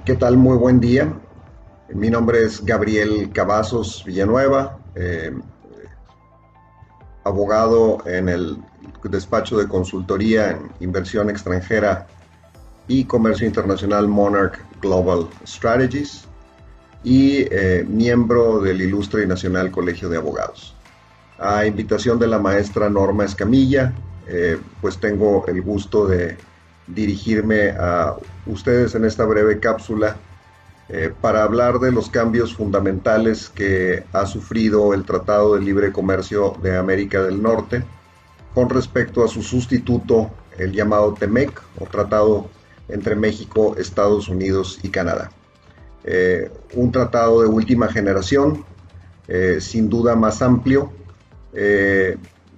¿Qué tal? Muy buen día. Mi nombre es Gabriel Cavazos Villanueva, abogado en el despacho de consultoría en inversión extranjera y comercio internacional Monarch Global Strategies y miembro del Ilustre y Nacional Colegio de Abogados. A invitación de la maestra Norma Escamilla, pues tengo el gusto de dirigirme a ustedes en esta breve cápsula para hablar de los cambios fundamentales que ha sufrido el Tratado de Libre Comercio de América del Norte con respecto a su sustituto, el llamado TEMEC, o Tratado entre México, Estados Unidos y Canadá. Un tratado de última generación, sin duda más amplio,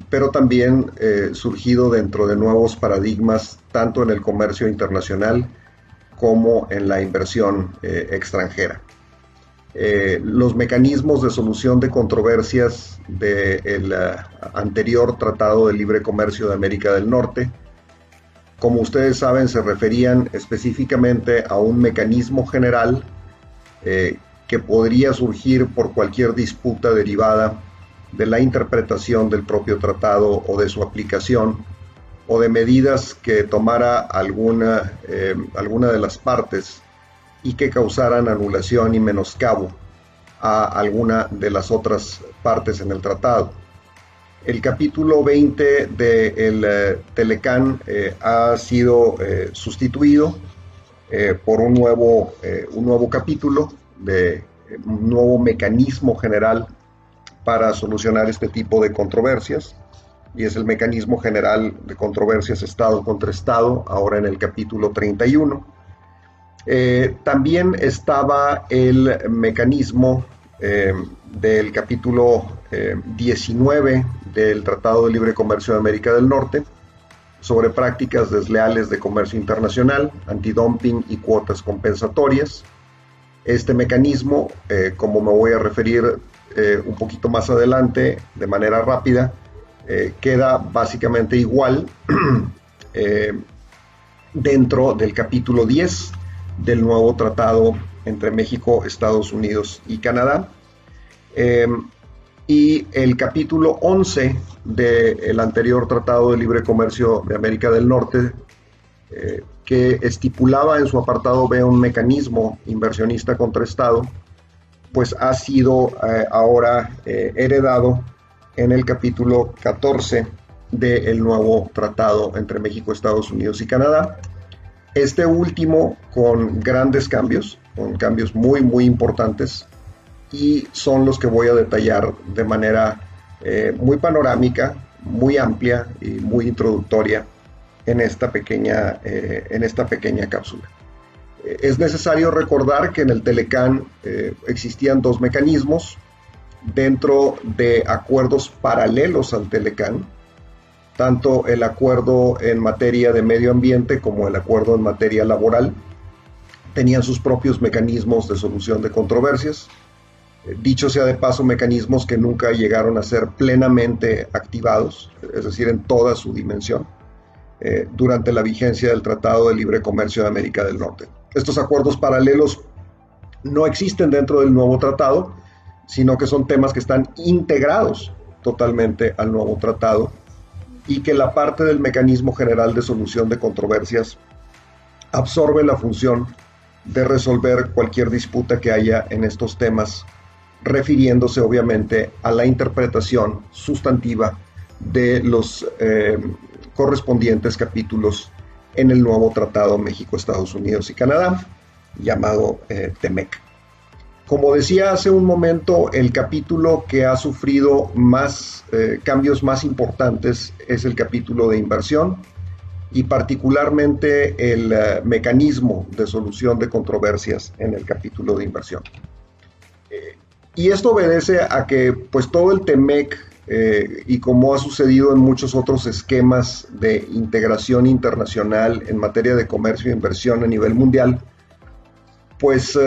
pero también surgido dentro de nuevos paradigmas, tanto en el comercio internacional como en la inversión extranjera. Los mecanismos de solución de controversias del anterior Tratado de Libre Comercio de América del Norte, como ustedes saben, se referían específicamente a un mecanismo general que podría surgir por cualquier disputa derivada de la interpretación del propio tratado o de su aplicación, o de medidas que tomara alguna de las partes y que causaran anulación y menoscabo a alguna de las otras partes en el tratado. El capítulo 20 del Telecán ha sido sustituido por un nuevo capítulo, un nuevo mecanismo general para solucionar este tipo de controversias, y es el mecanismo general de controversias Estado contra Estado, ahora en el capítulo 31. También estaba el mecanismo del capítulo 19 del Tratado de Libre Comercio de América del Norte, sobre prácticas desleales de comercio internacional, antidumping y cuotas compensatorias. Este mecanismo, como me voy a referir un poquito más adelante de manera rápida, queda básicamente igual dentro del capítulo 10 del nuevo tratado entre México, Estados Unidos y Canadá, y el capítulo 11 del anterior Tratado de Libre Comercio de América del Norte, que estipulaba en su apartado B un mecanismo inversionista contra Estado, pues ha sido ahora heredado en el capítulo 14 del nuevo tratado entre México, Estados Unidos y Canadá. Este último con grandes cambios, con cambios muy, muy importantes, y son los que voy a detallar de manera muy panorámica, muy amplia y muy introductoria en esta pequeña cápsula. Es necesario recordar que en el Telecán existían dos mecanismos dentro de acuerdos paralelos al Telecán, tanto el acuerdo en materia de medio ambiente como el acuerdo en materia laboral tenían sus propios mecanismos de solución de controversias. Dicho sea de paso, mecanismos que nunca llegaron a ser plenamente activados, es decir, en toda su dimensión, durante la vigencia del Tratado de Libre Comercio de América del Norte. Estos acuerdos paralelos no existen dentro del nuevo tratado, sino que son temas que están integrados totalmente al nuevo tratado, y que la parte del mecanismo general de solución de controversias absorbe la función de resolver cualquier disputa que haya en estos temas, refiriéndose obviamente a la interpretación sustantiva de los correspondientes capítulos en el nuevo Tratado México, Estados Unidos y Canadá, llamado TEMEC. Como decía hace un momento, el capítulo que ha sufrido más cambios más importantes es el capítulo de inversión, y particularmente el mecanismo de solución de controversias en el capítulo de inversión. Y esto obedece a que pues todo el TEMEC, y como ha sucedido en muchos otros esquemas de integración internacional en materia de comercio e inversión a nivel mundial, pues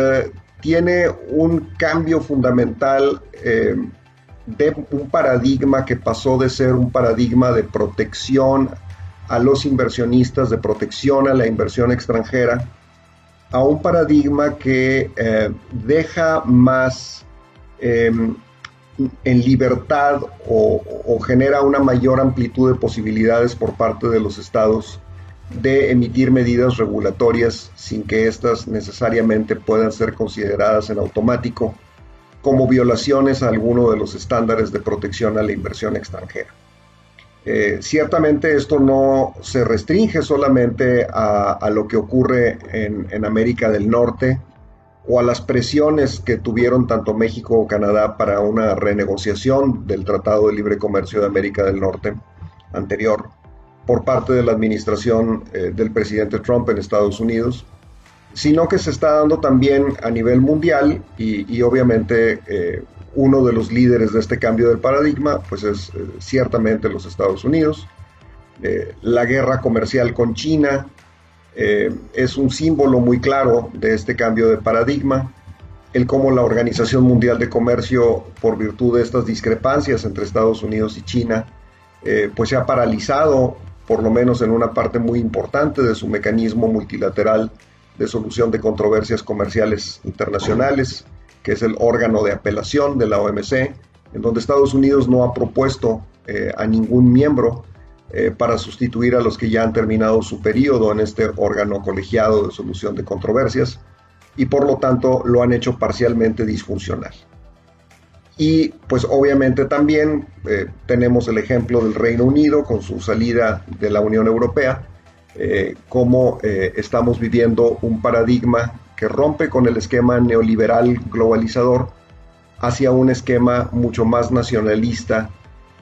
tiene un cambio fundamental de un paradigma que pasó de ser un paradigma de protección a los inversionistas, de protección a la inversión extranjera, a un paradigma que deja más en libertad o genera una mayor amplitud de posibilidades por parte de los estados de emitir medidas regulatorias sin que éstas necesariamente puedan ser consideradas en automático como violaciones a alguno de los estándares de protección a la inversión extranjera. Ciertamente esto no se restringe solamente a lo que ocurre en América del Norte o a las presiones que tuvieron tanto México o Canadá para una renegociación del Tratado de Libre Comercio de América del Norte anterior por parte de la administración del presidente Trump en Estados Unidos, sino que se está dando también a nivel mundial y obviamente uno de los líderes de este cambio del paradigma pues es ciertamente los Estados Unidos. La guerra comercial con China es un símbolo muy claro de este cambio de paradigma, el cómo la Organización Mundial de Comercio, por virtud de estas discrepancias entre Estados Unidos y China, pues se ha paralizado, por lo menos en una parte muy importante de su mecanismo multilateral de solución de controversias comerciales internacionales, que es el órgano de apelación de la OMC, en donde Estados Unidos no ha propuesto a ningún miembro para sustituir a los que ya han terminado su periodo en este órgano colegiado de solución de controversias, y por lo tanto lo han hecho parcialmente disfuncional. Y pues obviamente también tenemos el ejemplo del Reino Unido con su salida de la Unión Europea, cómo estamos viviendo un paradigma que rompe con el esquema neoliberal globalizador hacia un esquema mucho más nacionalista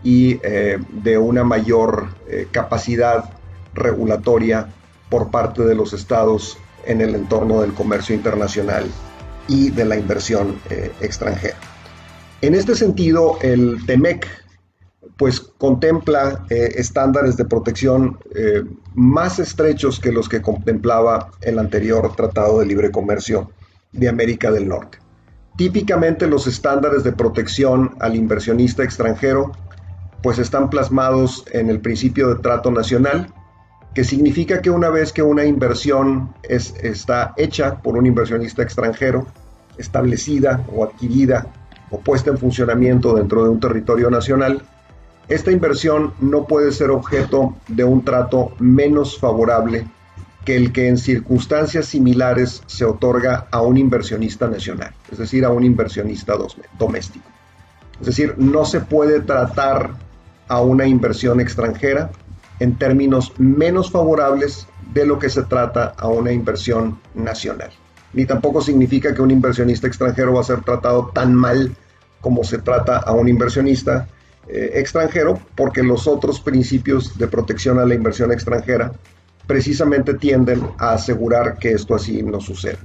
y de una mayor capacidad regulatoria por parte de los estados en el entorno del comercio internacional y de la inversión extranjera. En este sentido, el TEMEC pues contempla estándares de protección más estrechos que los que contemplaba el anterior Tratado de Libre Comercio de América del Norte. Típicamente los estándares de protección al inversionista extranjero pues están plasmados en el principio de trato nacional, que significa que una vez que una inversión está hecha por un inversionista extranjero, establecida o adquirida o puesta en funcionamiento dentro de un territorio nacional, esta inversión no puede ser objeto de un trato menos favorable que el que en circunstancias similares se otorga a un inversionista nacional, es decir, a un inversionista doméstico. Es decir, no se puede tratar a una inversión extranjera en términos menos favorables de lo que se trata a una inversión nacional. Ni tampoco significa que un inversionista extranjero va a ser tratado tan mal como se trata a un inversionista extranjero, porque los otros principios de protección a la inversión extranjera precisamente tienden a asegurar que esto así no suceda.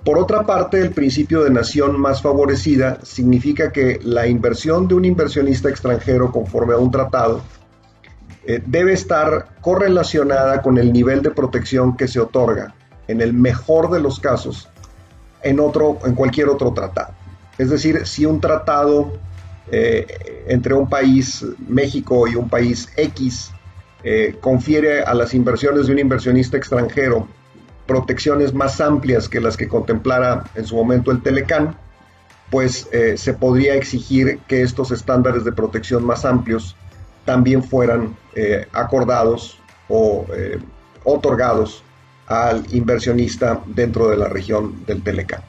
Por otra parte, el principio de nación más favorecida significa que la inversión de un inversionista extranjero conforme a un tratado debe estar correlacionada con el nivel de protección que se otorga, en el mejor de los casos, en cualquier otro tratado. Es decir, si un tratado entre un país, México, y un país X, confiere a las inversiones de un inversionista extranjero protecciones más amplias que las que contemplara en su momento el Telecán, pues se podría exigir que estos estándares de protección más amplios también fueran acordados o otorgados al inversionista dentro de la región del Telecán.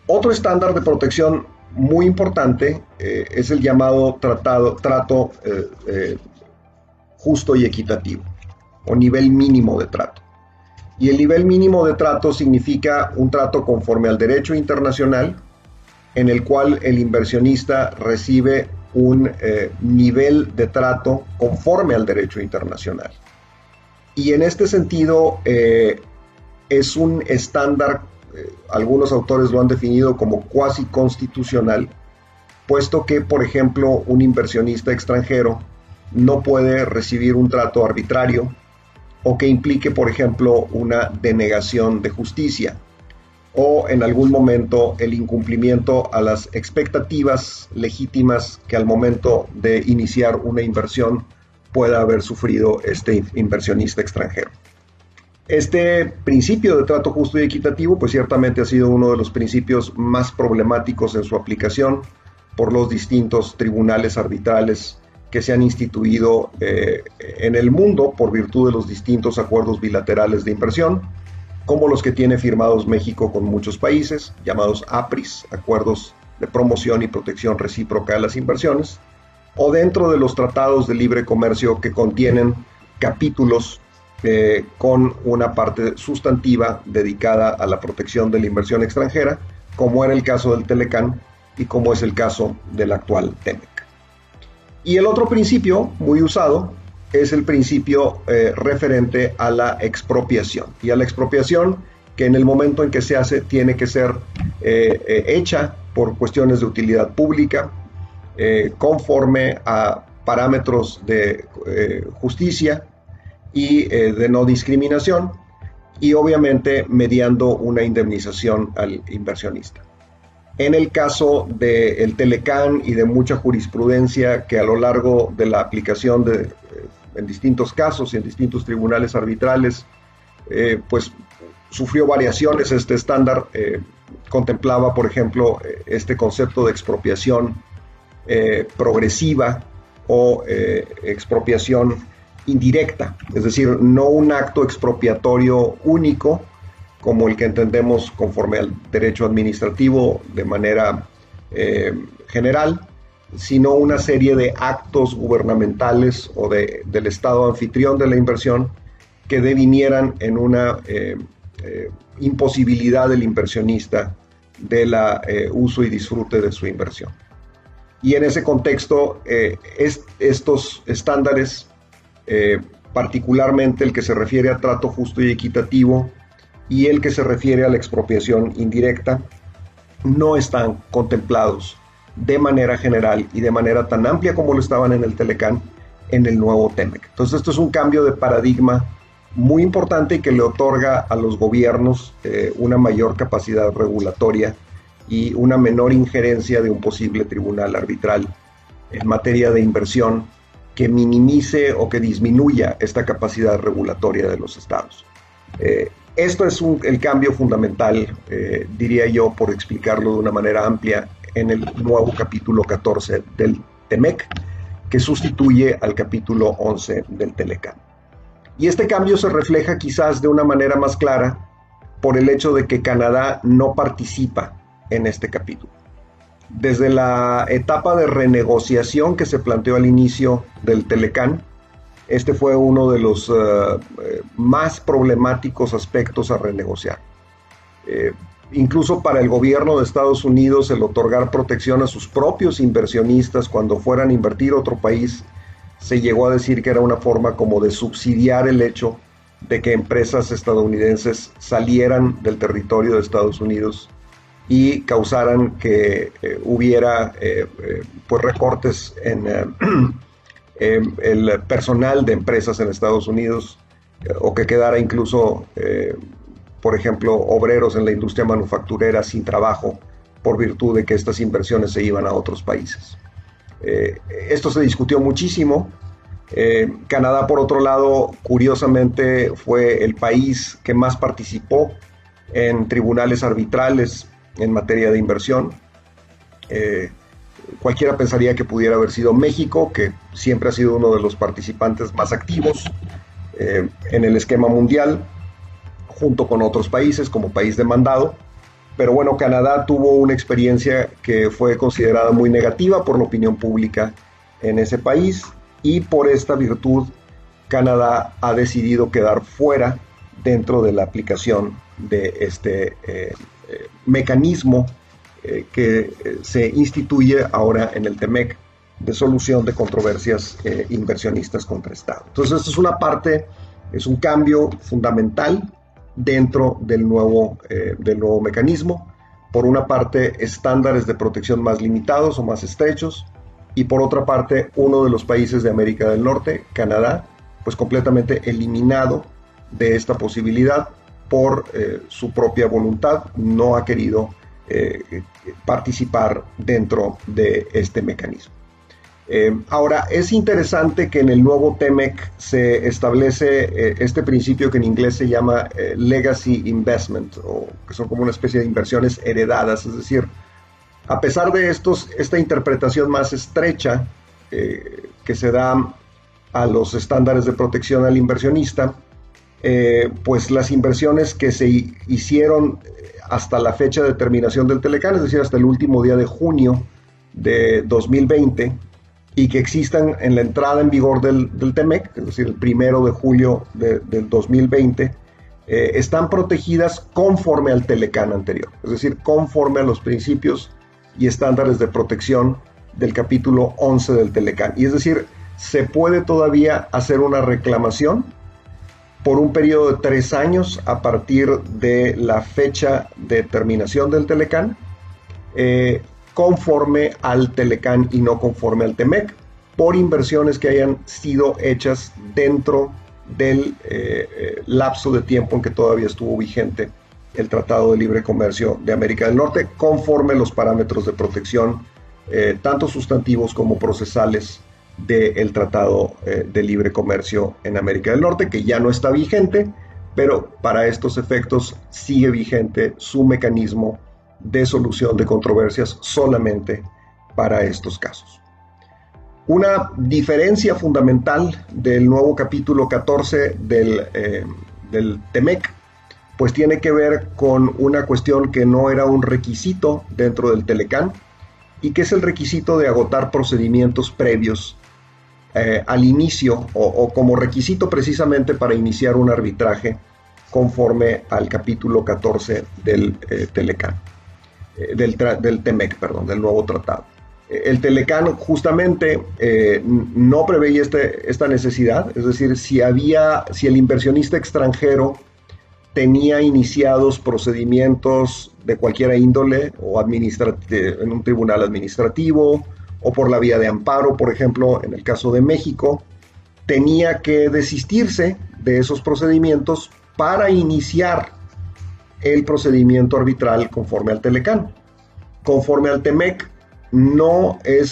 Otro estándar de protección muy importante es el llamado trato justo y equitativo, o nivel mínimo de trato. Y el nivel mínimo de trato significa un trato conforme al derecho internacional, en el cual el inversionista recibe un nivel de trato conforme al derecho internacional. Y en este sentido es un estándar, algunos autores lo han definido como cuasi constitucional, puesto que, por ejemplo, un inversionista extranjero no puede recibir un trato arbitrario o que implique, por ejemplo, una denegación de justicia o en algún momento el incumplimiento a las expectativas legítimas que al momento de iniciar una inversión pueda haber sufrido este inversionista extranjero. Este principio de trato justo y equitativo, pues ciertamente ha sido uno de los principios más problemáticos en su aplicación por los distintos tribunales arbitrales que se han instituido en el mundo por virtud de los distintos acuerdos bilaterales de inversión, como los que tiene firmados México con muchos países, llamados APRIs, Acuerdos de Promoción y Protección Recíproca de las Inversiones, o dentro de los tratados de libre comercio que contienen capítulos con una parte sustantiva dedicada a la protección de la inversión extranjera, como era el caso del Telecán y como es el caso del actual TEMEC. Y el otro principio muy usado es el principio referente a la expropiación. Y a la expropiación que en el momento en que se hace tiene que ser hecha por cuestiones de utilidad pública, conforme a parámetros de justicia y de no discriminación, y obviamente mediando una indemnización al inversionista. En el caso del Telecán y de mucha jurisprudencia que a lo largo de la aplicación en distintos casos y en distintos tribunales arbitrales, pues sufrió variaciones. Este estándar contemplaba, por ejemplo, este concepto de expropiación progresiva o expropiación indirecta, es decir, no un acto expropiatorio único, como el que entendemos conforme al derecho administrativo de manera general, sino una serie de actos gubernamentales o del Estado anfitrión de la inversión que devinieran en una imposibilidad del inversionista de la uso y disfrute de su inversión. Y en ese contexto, estos estándares, particularmente el que se refiere a trato justo y equitativo, y el que se refiere a la expropiación indirecta, no están contemplados de manera general y de manera tan amplia como lo estaban en el Telecán en el nuevo TEMEC. Entonces esto es un cambio de paradigma muy importante y que le otorga a los gobiernos una mayor capacidad regulatoria y una menor injerencia de un posible tribunal arbitral en materia de inversión que minimice o que disminuya esta capacidad regulatoria de los estados. Esto es el cambio fundamental, diría yo, por explicarlo de una manera amplia, en el nuevo capítulo 14 del TEMEC, que sustituye al capítulo 11 del Telecán. Y este cambio se refleja quizás de una manera más clara por el hecho de que Canadá no participa en este capítulo. Desde la etapa de renegociación que se planteó al inicio del Telecán, este fue uno de los más problemáticos aspectos a renegociar. Incluso para el gobierno de Estados Unidos, el otorgar protección a sus propios inversionistas cuando fueran a invertir a otro país, se llegó a decir que era una forma como de subsidiar el hecho de que empresas estadounidenses salieran del territorio de Estados Unidos y causaran que hubiera pues recortes en el personal de empresas en Estados Unidos, o que quedara incluso, por ejemplo, obreros en la industria manufacturera sin trabajo por virtud de que estas inversiones se iban a otros países. Esto se discutió muchísimo. Canadá, por otro lado, curiosamente fue el país que más participó en tribunales arbitrales en materia de inversión. Cualquiera pensaría que pudiera haber sido México, que siempre ha sido uno de los participantes más activos en el esquema mundial, junto con otros países como país demandado. Pero bueno, Canadá tuvo una experiencia que fue considerada muy negativa por la opinión pública en ese país, y por esta virtud Canadá ha decidido quedar fuera dentro de la aplicación de este mecanismo que se instituye ahora en el TEMEC de solución de controversias inversionistas contra Estado. Entonces esto es una parte, es un cambio fundamental dentro del nuevo mecanismo. Por una parte, estándares de protección más limitados o más estrechos, y por otra parte, uno de los países de América del Norte, Canadá, pues completamente eliminado de esta posibilidad por su propia voluntad, no ha querido participar dentro de este mecanismo. Ahora, es interesante que en el nuevo TEMEC se establece este principio que en inglés se llama legacy investment, o que son como una especie de inversiones heredadas, es decir, a pesar de esta interpretación más estrecha que se da a los estándares de protección al inversionista, pues las inversiones que se hicieron hasta la fecha de terminación del Telecán, es decir, hasta el último día de junio de 2020, y que existan en la entrada en vigor del TEMEC, es decir, el 1 de julio del 2020, están protegidas conforme al Telecán anterior, es decir, conforme a los principios y estándares de protección del capítulo 11 del Telecán. Y es decir, se puede todavía hacer una reclamación por un periodo de 3 años a partir de la fecha de terminación del Telecán, conforme al Telecán y no conforme al TEMEC, por inversiones que hayan sido hechas dentro del lapso de tiempo en que todavía estuvo vigente el Tratado de Libre Comercio de América del Norte, conforme los parámetros de protección, tanto sustantivos como procesales, del Tratado de Libre Comercio en América del Norte, que ya no está vigente, pero para estos efectos sigue vigente su mecanismo de solución de controversias solamente para estos casos. Una diferencia fundamental del nuevo capítulo 14 del TEMEC, pues tiene que ver con una cuestión que no era un requisito dentro del Telecán, y que es el requisito de agotar procedimientos previos al inicio, o como requisito precisamente para iniciar un arbitraje conforme al capítulo 14 del Telecán. Del TEMEC, perdón, del nuevo tratado. El Telecán justamente no preveía esta necesidad, es decir, si el inversionista extranjero tenía iniciados procedimientos de cualquier índole o en un tribunal administrativo o por la vía de amparo, por ejemplo, en el caso de México, tenía que desistirse de esos procedimientos para iniciar el procedimiento arbitral conforme al Telecán. Conforme al TEMEC, no hay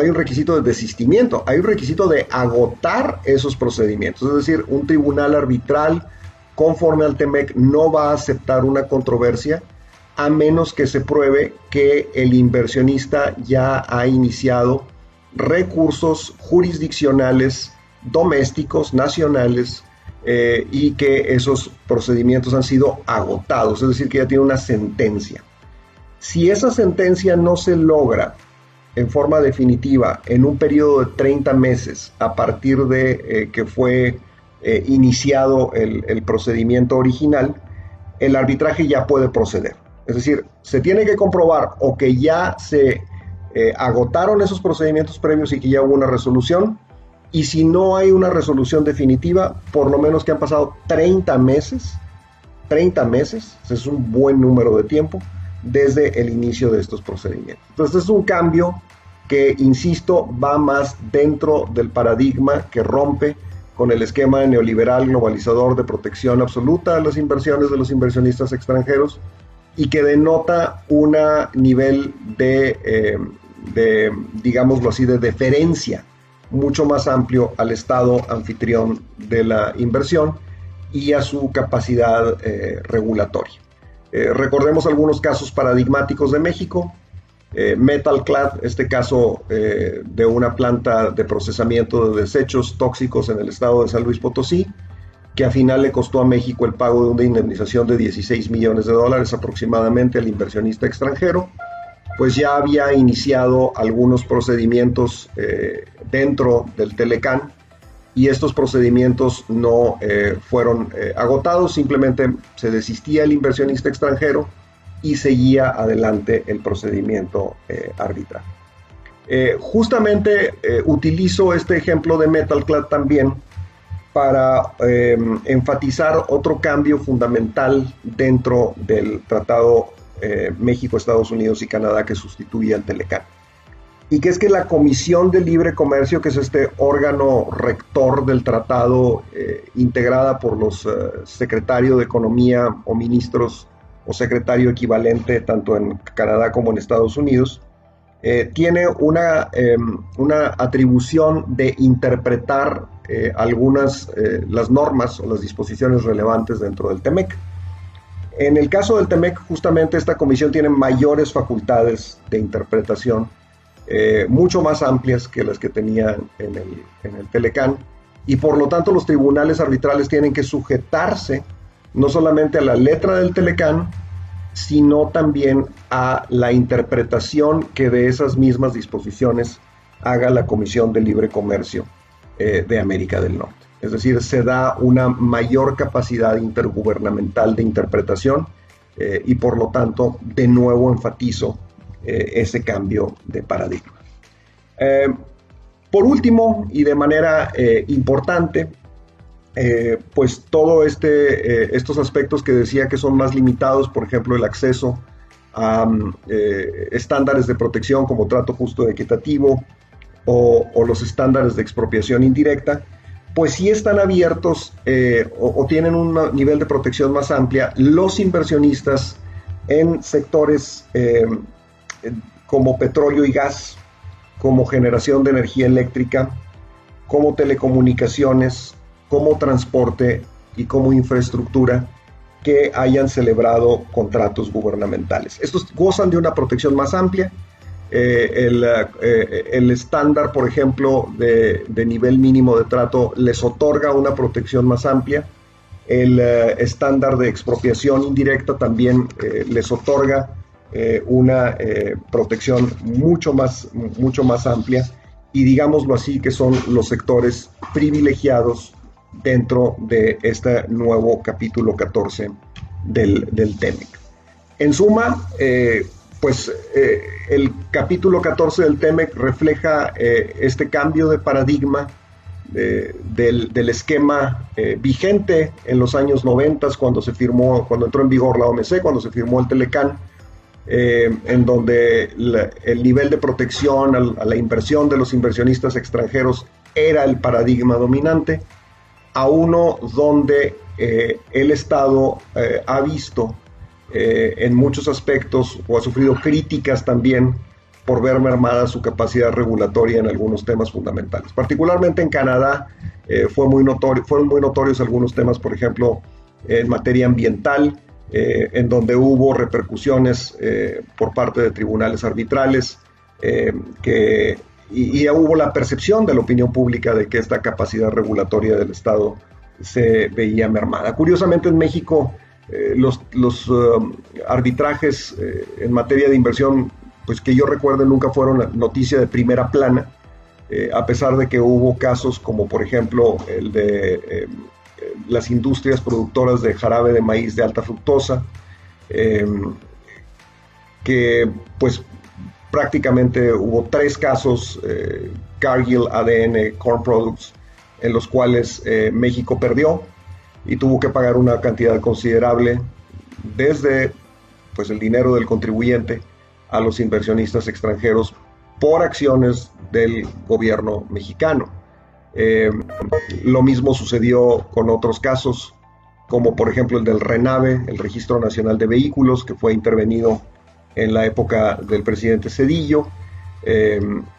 un requisito de desistimiento, hay un requisito de agotar esos procedimientos. Es decir, un tribunal arbitral conforme al TEMEC no va a aceptar una controversia a menos que se pruebe que el inversionista ya ha iniciado recursos jurisdiccionales domésticos, nacionales, y que esos procedimientos han sido agotados, es decir, que ya tiene una sentencia. Si esa sentencia no se logra en forma definitiva en un periodo de 30 meses a partir de que fue iniciado el procedimiento original, el arbitraje ya puede proceder. Es decir, se tiene que comprobar o que ya se agotaron esos procedimientos previos y que ya hubo una resolución, y si no hay una resolución definitiva, por lo menos que han pasado 30 meses, es un buen número de tiempo, desde el inicio de estos procedimientos. Entonces es un cambio que, insisto, va más dentro del paradigma que rompe con el esquema neoliberal globalizador de protección absoluta a las inversiones de los inversionistas extranjeros, y que denota un nivel de digámoslo así, de deferencia mucho más amplio al Estado anfitrión de la inversión y a su capacidad regulatoria. Recordemos algunos casos paradigmáticos de México. Metalclad, este caso de una planta de procesamiento de desechos tóxicos en el estado de San Luis Potosí, que al final le costó a México el pago de una indemnización de $16 millones aproximadamente al inversionista extranjero, pues ya había iniciado algunos procedimientos dentro del Telecán, y estos procedimientos no fueron agotados, simplemente se desistía el inversionista extranjero y seguía adelante el procedimiento arbitral. Justamente utilizo este ejemplo de Metalclad también para enfatizar otro cambio fundamental dentro del Tratado México, Estados Unidos y Canadá que sustituye al Telecán. Y que es que la Comisión de Libre Comercio, que es este órgano rector del tratado, integrada por los secretarios de Economía o ministros o secretario equivalente tanto en Canadá como en Estados Unidos, tiene una atribución de interpretar las normas o las disposiciones relevantes dentro del TEMEC. En el caso del TEMEC, justamente esta comisión tiene mayores facultades de interpretación, mucho más amplias que las que tenía en el Telecán, y por lo tanto los tribunales arbitrales tienen que sujetarse no solamente a la letra del Telecán, sino también a la interpretación que de esas mismas disposiciones haga la Comisión de Libre Comercio de América del Norte. Es decir, se da una mayor capacidad intergubernamental de interpretación y por lo tanto, de nuevo enfatizo ese cambio de paradigma. Por último, y de manera importante, pues todo estos aspectos que decía que son más limitados, por ejemplo, el acceso a estándares de protección como trato justo y equitativo o los estándares de expropiación indirecta, pues sí están abiertos o tienen un nivel de protección más amplia los inversionistas en sectores como petróleo y gas, como generación de energía eléctrica, como telecomunicaciones, como transporte y como infraestructura que hayan celebrado contratos gubernamentales. Estos gozan de una protección más amplia. El estándar, por ejemplo, de nivel mínimo de trato les otorga una protección más amplia. El estándar de expropiación indirecta también les otorga una protección mucho más amplia, y digámoslo así, que son los sectores privilegiados dentro de este nuevo capítulo 14 del TEMEC. En suma, el capítulo 14 del TEMEC refleja este cambio de paradigma del esquema vigente en los años 90, cuando entró en vigor la OMC, cuando se firmó el Telecán, en donde el nivel de protección a la inversión de los inversionistas extranjeros era el paradigma dominante, a uno donde el Estado ha visto en muchos aspectos, o ha sufrido críticas también por ver mermada su capacidad regulatoria en algunos temas fundamentales. Particularmente en Canadá fueron muy notorios algunos temas, por ejemplo, en materia ambiental, en donde hubo repercusiones por parte de tribunales arbitrales, y hubo la percepción de la opinión pública de que esta capacidad regulatoria del Estado se veía mermada. Curiosamente, en México, los arbitrajes en materia de inversión, pues que yo recuerdo, nunca fueron noticia de primera plana, a pesar de que hubo casos como, por ejemplo, el de las industrias productoras de jarabe de maíz de alta fructosa, que pues prácticamente hubo 3 casos, Cargill, ADN, Corn Products, en los cuales México perdió y tuvo que pagar una cantidad considerable desde pues el dinero del contribuyente a los inversionistas extranjeros por acciones del gobierno mexicano. Lo mismo sucedió con otros casos, como por ejemplo el del RENAVE, el Registro Nacional de Vehículos, que fue intervenido en la época del presidente Zedillo,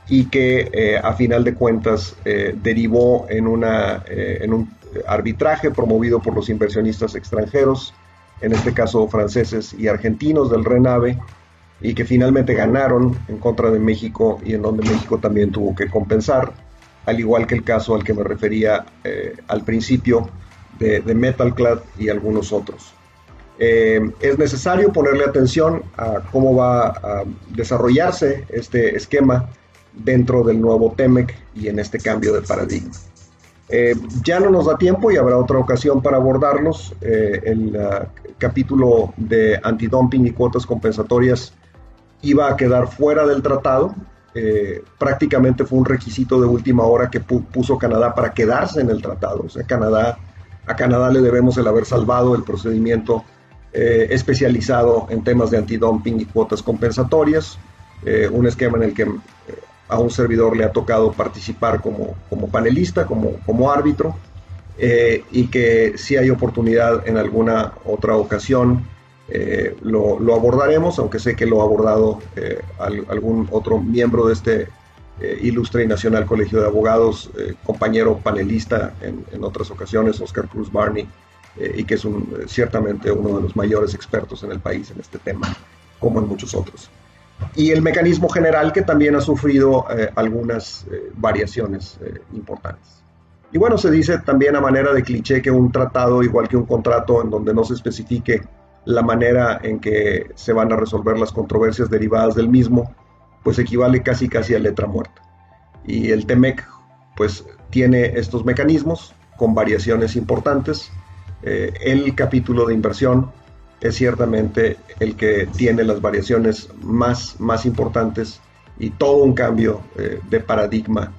y que a final de cuentas derivó en un arbitraje promovido por los inversionistas extranjeros, en este caso franceses y argentinos del RENAVE, y que finalmente ganaron en contra de México, y en donde México también tuvo que compensar, al igual que el caso al que me refería al principio de Metalclad y algunos otros. Es necesario ponerle atención a cómo va a desarrollarse este esquema dentro del nuevo TEMEC y en este cambio de paradigma. Ya no nos da tiempo y habrá otra ocasión para abordarlos. El capítulo de antidumping y cuotas compensatorias iba a quedar fuera del tratado. Prácticamente fue un requisito de última hora que puso Canadá para quedarse en el tratado. O sea, a Canadá le debemos el haber salvado el procedimiento especializado en temas de antidumping y cuotas compensatorias, un esquema en el que a un servidor le ha tocado participar como panelista, como árbitro, y que si hay oportunidad en alguna otra ocasión Lo abordaremos, aunque sé que lo ha abordado algún otro miembro de este ilustre y nacional colegio de abogados, compañero panelista en otras ocasiones, Oscar Cruz Barney, y que es ciertamente uno de los mayores expertos en el país en este tema, como en muchos otros. Y el mecanismo general, que también ha sufrido algunas variaciones importantes. Y bueno, se dice también a manera de cliché que un tratado, igual que un contrato en donde no se especifique la manera en que se van a resolver las controversias derivadas del mismo, pues equivale casi a letra muerta. Y el TEMEC pues tiene estos mecanismos con variaciones importantes. El capítulo de inversión es ciertamente el que tiene las variaciones más importantes y todo un cambio de paradigma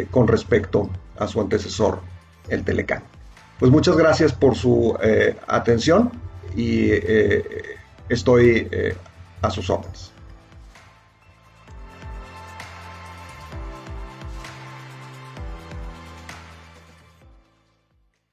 con respecto a su antecesor, el Telecán. Pues muchas gracias por su atención y estoy a sus órdenes.